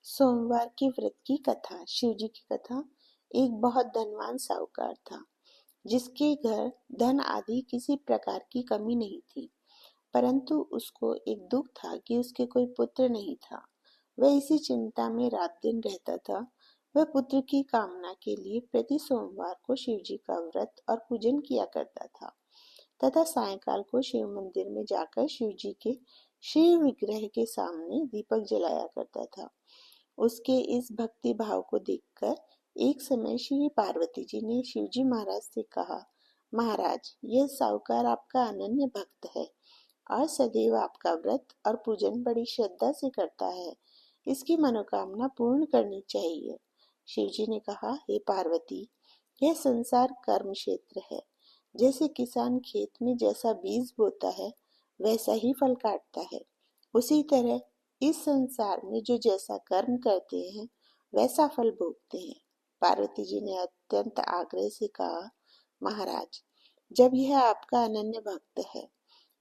सोमवार के व्रत की कथा। शिव जी की कथा। एक बहुत धनवान साहूकार था, जिसके घर धन आदि किसी प्रकार की कमी नहीं थी, परंतु उसको एक दुख था कि उसके कोई पुत्र नहीं था। वह इसी चिंता में रात दिन रहता था। वह पुत्र की कामना के लिए प्रति सोमवार को शिव जी का व्रत और पूजन किया करता था तथा सायंकाल को शिव मंदिर में जाकर शिव जी के शिव विग्रह के सामने दीपक जलाया करता था। उसके इस भक्ति भाव को देखकर एक समय श्री पार्वती जी ने शिवजी महाराज से कहा, महाराज, यह साहूकार आपका अनन्य भक्त है और सदैव आपका व्रत और पूजन बड़ी श्रद्धा से करता है। इसकी मनोकामना पूर्ण करनी चाहिए। शिवजी ने कहा, हे पार्वती, यह संसार कर्म क्षेत्र है। जैसे किसान खेत में जैसा बीज बोता है वैसा ही फल काटता है, उसी तरह इस संसार में जो जैसा कर्म करते हैं वैसा फल भोगते हैं। पार्वती जी ने अत्यंत आग्रह से कहा, महाराज, जब यह आपका अनन्य भक्त है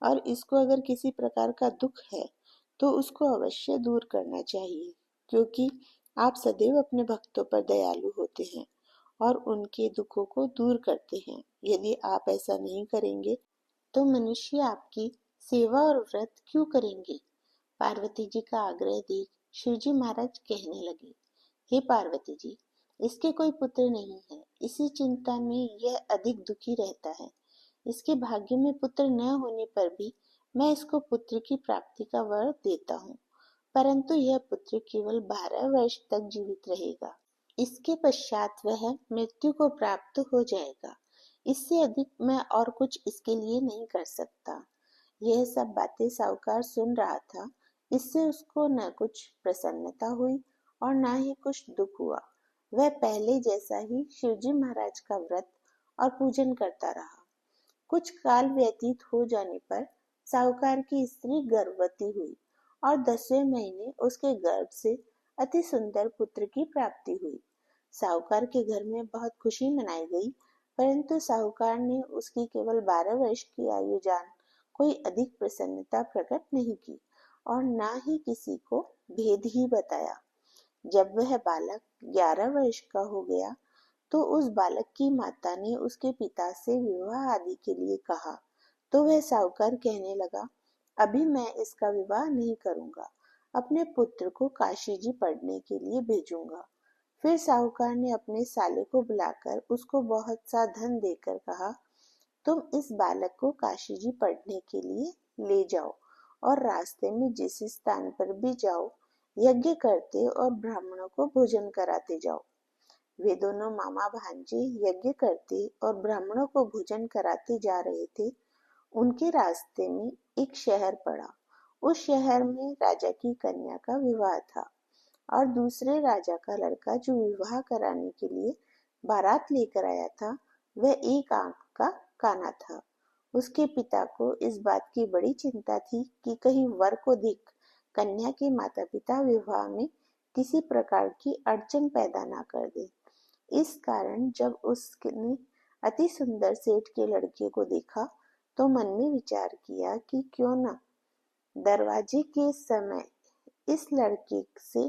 और इसको अगर किसी प्रकार का दुख है तो उसको अवश्य दूर करना चाहिए, क्योंकि आप सदैव अपने भक्तों पर दयालु होते हैं और उनके दुखों को दूर करते हैं। यदि आप ऐसा नहीं करेंगे तो मनुष्य आपकी सेवा और व्रत क्यों करेंगे? पार्वती जी का आग्रह देख शिवजी महाराज कहने लगे, हे पार्वती जी, इसके कोई पुत्र नहीं है। इसी चिंता में यह अधिक दुखी रहता है। इसके भाग्य में पुत्र न होने पर भी मैं इसको पुत्र की प्राप्ति का वर देता हूँ, परंतु यह पुत्र केवल 12 वर्ष तक जीवित रहेगा। इसके पश्चात वह मृत्यु को प्राप्त हो जाएगा। इससे अधिक मैं और कुछ इसके लिए नहीं कर सकता। यह सब बातें साहूकार सुन रहा था। इससे उसको न कुछ प्रसन्नता हुई और न ही कुछ दुख हुआ। वह पहले जैसा ही शिवजी महाराज का व्रत और पूजन करता रहा। कुछ काल व्यतीत हो जाने पर साहूकार की स्त्री गर्भवती हुई और 10वें महीने उसके गर्भ से अति सुंदर पुत्र की प्राप्ति हुई। साहूकार के घर में बहुत खुशी मनाई गई, परंतु साहूकार ने उसकी केवल 12 वर्ष की आयु जान कोई अधिक प्रसन्नता प्रकट नहीं की और न ही किसी को भेद ही बताया। जब वह बालक 11 वर्ष का हो गया तो उस बालक की माता ने उसके पिता से विवाह आदि के लिए कहा, तो वह साहूकार कहने लगा, अभी मैं इसका विवाह नहीं करूंगा, अपने पुत्र को काशी जी पढ़ने के लिए भेजूंगा। फिर साहूकार ने अपने साले को बुलाकर उसको बहुत सा धन देकर कहा, तुम इस बालक को काशी जी पढ़ने के लिए ले जाओ और रास्ते में जिस स्थान पर भी जाओ यज्ञ करते और ब्राह्मणों को भोजन कराते जाओ। वे दोनों मामा भांजे यज्ञ करते और ब्राह्मणों को भोजन कराते जा रहे थे। उनके रास्ते में एक शहर पड़ा। उस शहर में राजा की कन्या का विवाह था और दूसरे राजा का लड़का जो विवाह कराने के लिए बारात लेकर आया था वह एक आंख का काना था। उसके पिता को इस बात की बड़ी चिंता थी कि कहीं वर को देख कन्या के माता पिता विवाह में किसी प्रकार की अड़चन पैदा ना कर दे। इस कारण जब उसने अति सुंदर सेठ के लड़के को देखा तो मन में विचार किया कि क्यों न दरवाजे के समय इस लड़के से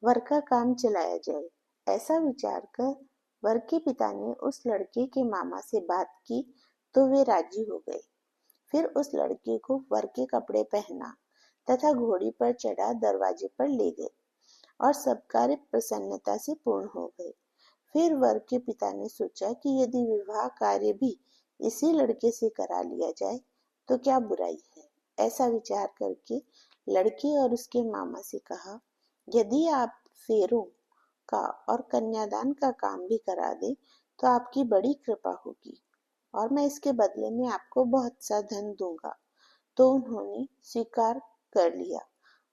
वर का काम चलाया जाए। ऐसा विचार कर वर के पिता ने उस लड़के के मामा से बात की तो वे राजी हो गए। फिर उस लड़के को वर के कपड़े पहना तथा घोड़ी पर चढ़ा दरवाजे पर ले गए और सब कार्य प्रसन्नता से पूर्ण हो गए। फिर वर के पिता ने सोचा कि यदि विवाह कार्य भी इसी लड़के से करा लिया जाए तो क्या बुराई है। ऐसा विचार करके लड़के और उसके मामा से कहा, यदि आप फेरों का और कन्यादान का काम भी करा दे तो आपकी बड़ी कृपा होगी और मैं इसके बदले में आपको बहुत सा धन दूंगा। तो उन्होंने स्वीकार कर लिया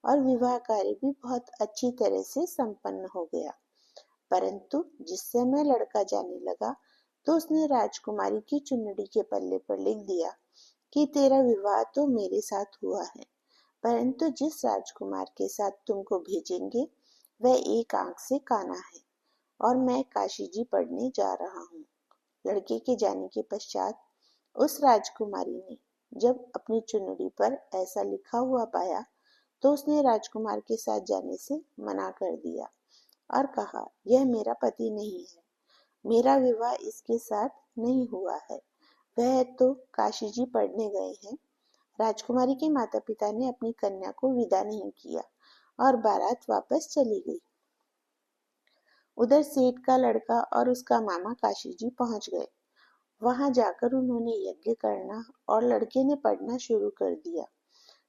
और विवाह कार्य भी बहुत अच्छी तरह से संपन्न हो गया। परंतु जिस समय लड़का जाने लगा तो उसने राजकुमारी की चुनरी के पल्ले पर लिख दिया कि तेरा विवाह तो मेरे साथ हुआ है, परंतु जिस राजकुमार के साथ तुमको भेजेंगे वह एक आंख से काना है और मैं काशी जी पढ़ने जा रहा हूँ। लड़के के जाने के पश्चात उस राजकुमारी ने जब अपनी चुनरी पर ऐसा लिखा हुआ पाया तो उसने राजकुमार के साथ जाने से मना कर दिया और कहा, यह मेरा पति नहीं है, मेरा विवाह इसके साथ नहीं हुआ है, वह तो काशी जी पढ़ने गए हैं। राजकुमारी के माता पिता ने अपनी कन्या को विदा नहीं किया और बारात वापस चली गई। उधर सेठ का लड़का और उसका मामा काशी जी पहुंच गए। वहां जाकर उन्होंने यज्ञ करना और लड़के ने पढ़ना शुरू कर दिया।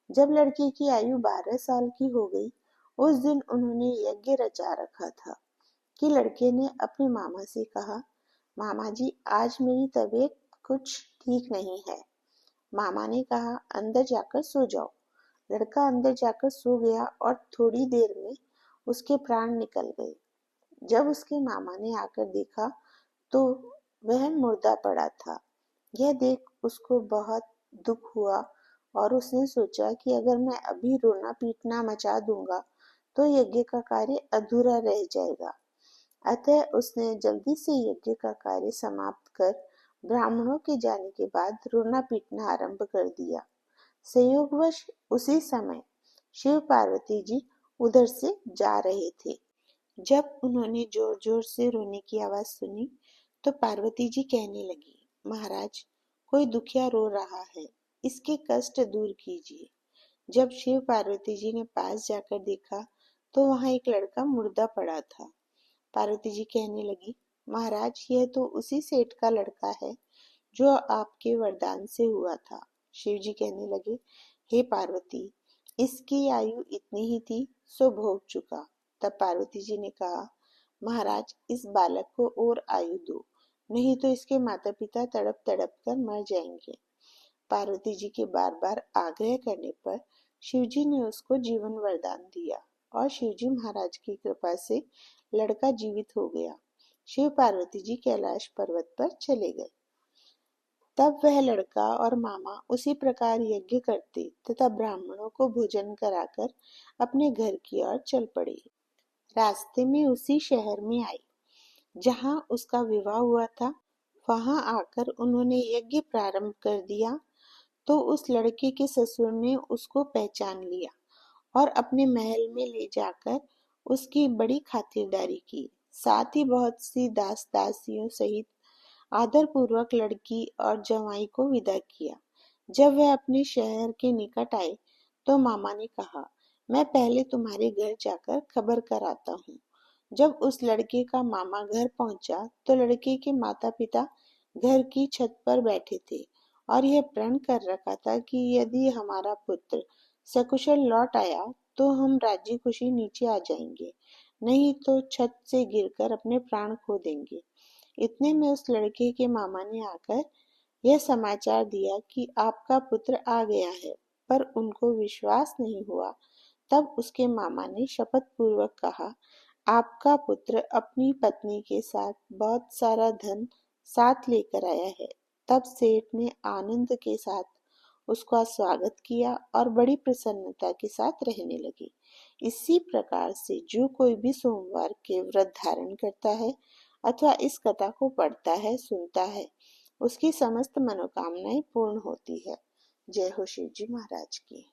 जब लड़के की आयु 12 साल की हो गई, उस दिन उन्होंने यज्ञ रचा रखा था कि लड़के ने अपने मामा से कहा, मामा जी आज मेरी तबीयत कुछ ठीक नहीं है। मामा ने कहा, अंदर जाकर सो जाओ। लड़का अंदर जाकर सो गया और थोड़ी देर में उसके प्राण निकल गए। जब उसके मामा ने आकर देखा तो वह मुर्दा पड़ा था। यह देख उसको बहुत दुख हुआ और उसने सोचा कि अगर मैं अभी रोना पीटना मचा दूंगा तो यज्ञ का कार्य अधूरा रह जाएगा। अतः उसने जल्दी से यज्ञ का कार्य समाप्त कर ब्राह्मणों के जाने के बाद रोना पीटना आरंभ कर दिया। संयोगवश उसी समय शिव पार्वती जी उधर से जा रहे थे। जब उन्होंने जोर जोर से रोने की आवाज सुनी तो पार्वती जी कहने लगी, महाराज कोई दुखिया रो रहा है, इसके कष्ट दूर कीजिए। जब शिव पार्वती जी ने पास जाकर देखा तो वहां एक लड़का मुर्दा पड़ा था। पार्वती जी कहने लगी, महाराज यह तो उसी सेठ का लड़का है जो आपके वरदान से हुआ था। शिव जी कहने लगे, हे पार्वती, इसकी आयु इतनी ही थी सो भोग चुका। तब पार्वती जी ने कहा, महाराज इस बालक को और आयु दो, नहीं तो इसके माता पिता तड़प तड़प कर मर जाएंगे। पार्वती जी के बार बार आग्रह करने पर शिवजी ने उसको जीवन वरदान दिया और शिवजी महाराज की कृपा से लड़का जीवित हो गया। शिव पार्वती जी कैलाश पर्वत पर चले गए। तब वह लड़का और मामा उसी प्रकार यज्ञ करते तथा ब्राह्मणों को भोजन कराकर अपने घर की ओर चल पड़े। रास्ते में उसी शहर में आए जहां उसका विवाह हुआ था। वहां आकर उन्होंने यज्ञ प्रारंभ कर दिया तो उस लड़के के ससुर ने उसको पहचान लिया और अपने महल में ले जाकर उसकी बड़ी खातिरदारी की। साथ ही बहुत सी दास दासियों सहित आदर पूर्वक लड़की और जवाई को विदा किया। जब वह अपने शहर के निकट आए तो मामा ने कहा, मैं पहले तुम्हारे घर जाकर खबर कराता हूँ। जब उस लड़के का मामा घर पहुंचा तो लड़के के माता पिता घर की छत पर बैठे थे और यह प्रण कर रखा था कि यदि हमारा पुत्र सकुशल लौट आया तो हम राजी खुशी नीचे आ जाएंगे, नहीं तो छत से गिरकर अपने प्राण खो देंगे। इतने में उस लड़के के मामा ने आकर यह समाचार दिया कि आपका पुत्र आ गया है, पर उनको विश्वास नहीं हुआ। तब उसके मामा ने शपथ पूर्वक कहा, आपका पुत्र अपनी पत्नी के साथ बहुत सारा धन साथ लेकर आया है। तब सेठ ने आनंद के साथ उसका स्वागत किया और बड़ी प्रसन्नता के साथ रहने लगे। इसी प्रकार से जो कोई भी सोमवार के व्रत धारण करता है अथवा इस कथा को पढ़ता है, सुनता है, उसकी समस्त मनोकामनाएं पूर्ण होती है। जय हो शिव जी महाराज की।